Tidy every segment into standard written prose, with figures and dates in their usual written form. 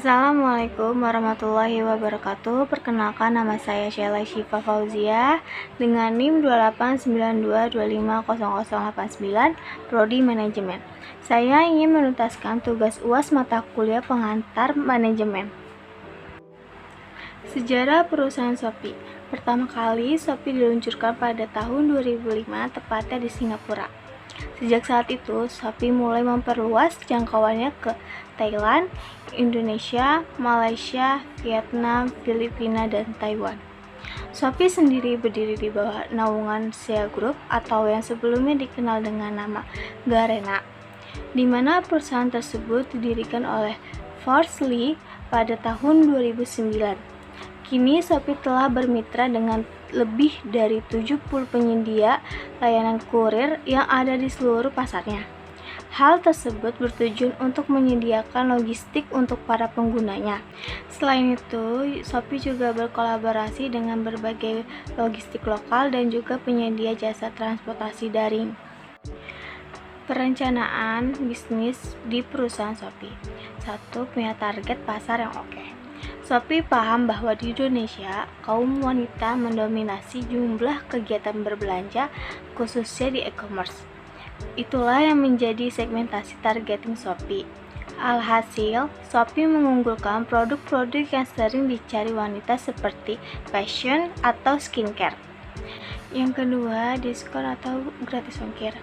Assalamualaikum warahmatullahi wabarakatuh. Perkenalkan, nama saya Sheila Syifa Fauzia dengan NIM 2892250089, Prodi Manajemen. Saya ingin menuntaskan tugas UAS mata kuliah pengantar manajemen. Sejarah perusahaan Shopee. Pertama kali Shopee diluncurkan pada tahun 2005, tepatnya di Singapura. Sejak saat itu, Shopee mulai memperluas jangkauannya ke Thailand, Indonesia, Malaysia, Vietnam, Filipina, dan Taiwan. Shopee sendiri berdiri di bawah naungan Sea Group atau yang sebelumnya dikenal dengan nama Garena, di mana perusahaan tersebut didirikan oleh Forrest Li pada tahun 2009. Kini Shopee telah bermitra dengan lebih dari 70 penyedia layanan kurir yang ada di seluruh pasarnya. Hal tersebut bertujuan untuk menyediakan logistik untuk para penggunanya. Selain itu, Shopee juga berkolaborasi dengan berbagai logistik lokal dan juga penyedia jasa transportasi daring. Perencanaan bisnis di perusahaan Shopee. 1. Punya target pasar yang oke. Shopee paham bahwa di Indonesia, kaum wanita mendominasi jumlah kegiatan berbelanja, khususnya di e-commerce. Itulah yang menjadi segmentasi targeting Shopee. Alhasil, Shopee mengunggulkan produk-produk yang sering dicari wanita seperti fashion atau skincare. Yang kedua, diskon atau gratis ongkir.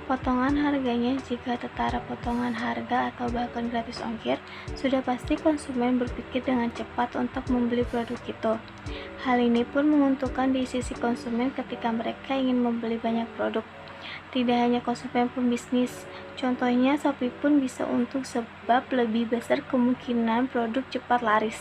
Potongan harganya, jika setara potongan harga atau bahkan gratis ongkir, sudah pasti konsumen berpikir dengan cepat untuk membeli produk itu. Hal ini pun menguntungkan di sisi konsumen ketika mereka ingin membeli banyak produk. Tidak hanya konsumen pembisnis, contohnya Shopee pun bisa untung sebab lebih besar kemungkinan produk cepat laris.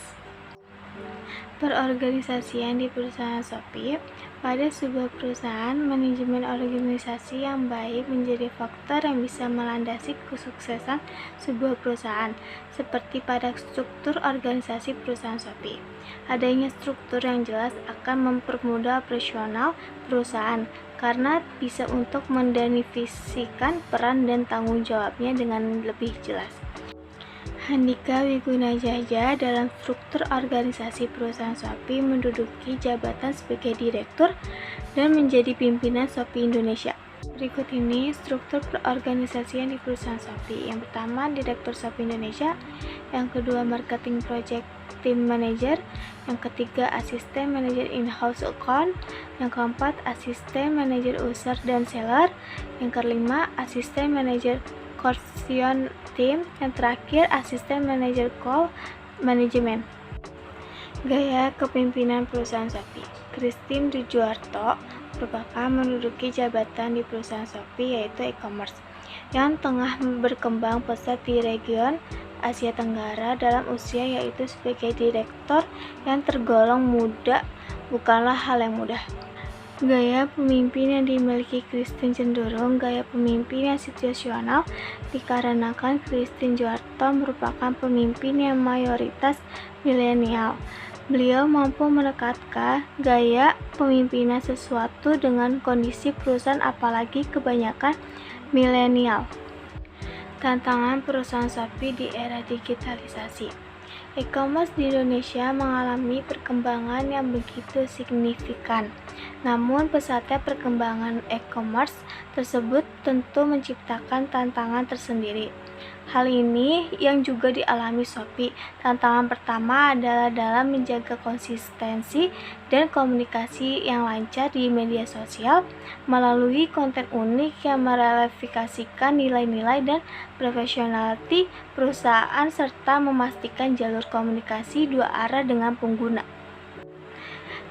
Perorganisasian di perusahaan Shopee. Pada sebuah perusahaan, manajemen organisasi yang baik menjadi faktor yang bisa melandasi kesuksesan sebuah perusahaan, seperti pada struktur organisasi perusahaan Shopee. Adanya struktur yang jelas akan mempermudah operasional perusahaan, karena bisa untuk mendefinisikan peran dan tanggung jawabnya dengan lebih jelas. Handika Wigunajaja dalam struktur organisasi perusahaan Shopee menduduki jabatan sebagai direktur dan menjadi pimpinan Shopee Indonesia. Berikut ini struktur perorganisasian di perusahaan Shopee. Yang pertama, Direktur Shopee Indonesia. Yang kedua, Marketing Project Team Manager. Yang ketiga, Asisten Manager In-House Account. Yang keempat, Asisten Manager User dan Seller. Yang kelima, Asisten Manager Conversion Team. Yang terakhir, Asisten Manager Call Management. Gaya kepemimpinan perusahaan Shopee. Christine Dujuarto merupakan menduduki jabatan di perusahaan Shopee, yaitu e-commerce yang tengah berkembang pesat di region Asia Tenggara dalam usia, yaitu sebagai direktur yang tergolong muda bukanlah hal yang mudah. Gaya pemimpin yang dimiliki Christine cenderung gaya pemimpin yang situasional, dikarenakan Christine Dujuarto merupakan pemimpin yang mayoritas milenial. Beliau mampu menekatkan gaya pemimpinan sesuatu dengan kondisi perusahaan, apalagi kebanyakan milenial. Tantangan perusahaan Shopee di era digitalisasi. E-commerce di Indonesia mengalami perkembangan yang begitu signifikan. Namun, pesatnya perkembangan e-commerce tersebut tentu menciptakan tantangan tersendiri. Hal ini yang juga dialami Shopee. Tantangan pertama adalah dalam menjaga konsistensi dan komunikasi yang lancar di media sosial melalui konten unik yang merefleksikan nilai-nilai dan profesionaliti perusahaan serta memastikan jalur komunikasi dua arah dengan pengguna.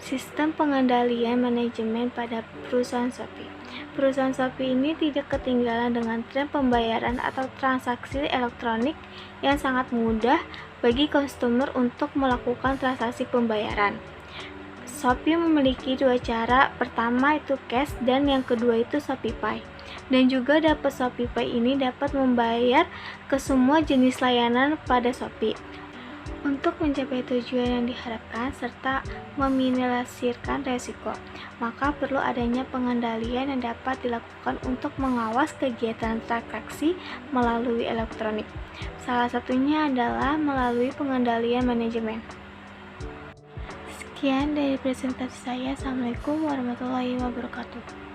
Sistem pengendalian manajemen pada perusahaan Shopee. Perusahaan Shopee ini tidak ketinggalan dengan tren pembayaran atau transaksi elektronik yang sangat mudah bagi konsumer untuk melakukan transaksi pembayaran. Shopee memiliki dua cara, pertama itu cash dan yang kedua itu ShopeePay. Dan juga dapat ShopeePay ini dapat membayar ke semua jenis layanan pada Shopee. Untuk mencapai tujuan yang diharapkan serta meminimalisirkan resiko, maka perlu adanya pengendalian yang dapat dilakukan untuk mengawas kegiatan transaksi melalui elektronik. Salah satunya adalah melalui pengendalian manajemen. Sekian dari presentasi saya. Assalamualaikum warahmatullahi wabarakatuh.